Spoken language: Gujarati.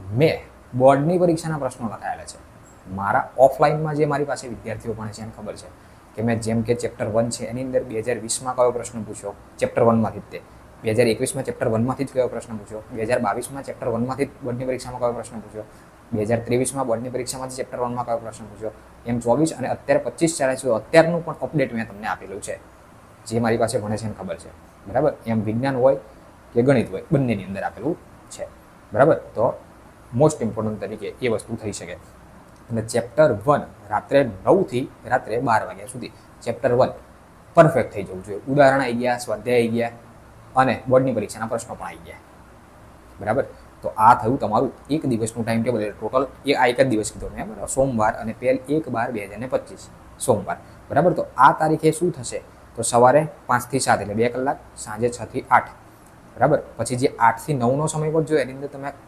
મેં બોર્ડની પરીક્ષાના પ્રશ્નો લખાયેલા છે. મારા ઓફલાઈનમાં જે મારી પાસે વિદ્યાર્થીઓ ભણે છે એને ખબર છે કે મેં જેમ કે ચેપ્ટર 1 છે એની અંદર 2020માં કયો પ્રશ્ન પૂછ્યો, ચેપ્ટર 1માંથી જ તે 2021માં ચેપ્ટર 1માંથી જ કયો પ્રશ્ન પૂછ્યો, 2022માં ચેપ્ટર 1માંથી જ બોર્ડની પરીક્ષામાં કયો પ્રશ્ન પૂછ્યો, 2023માં બોર્ડની પરીક્ષામાંથી ચેપ્ટર 1માં કયો પ્રશ્ન પૂછ્યો, એમ 24 અને અત્યારે 25 ચાલે છે. અત્યારનું પણ અપડેટ મેં તમને આપેલું છે, જે મારી પાસે ભણે છે એને ખબર છે. બરાબર, એમ વિજ્ઞાન હોય કે ગણિત હોય બંનેની અંદર આપેલું છે. બરાબર, તો મોસ્ટ ઇમ્પોર્ટન્ટ તરીકે એ વસ્તુ થઈ શકે. અને ચેપ્ટર 1 રાત્રે 9થી રાત્રે 12 વાગ્યા સુધી ચેપ્ટર 1 પરફેક્ટ થઈ જવું જોઈએ. ઉદાહરણ આવી ગયા, સ્વાધ્યાય આવી ગયા અને બોર્ડની પરીક્ષાના પ્રશ્નો પણ આવી ગયા. બરાબર, તો આ થયું તમારું એક દિવસનું ટાઈમ ટેબલ. ટોટલ આ એક જ દિવસ કીધો મેં, બરાબર, સોમવાર અને 1/12/2025 સોમવાર. બરાબર, તો આ તારીખે શું થશે તો સવારે 5 થી 7 એટલે 2 કલાક, સાંજે 6 થી 8. બરાબર, પછી જે 8 થી 9નો સમય પડજો એની અંદર તમે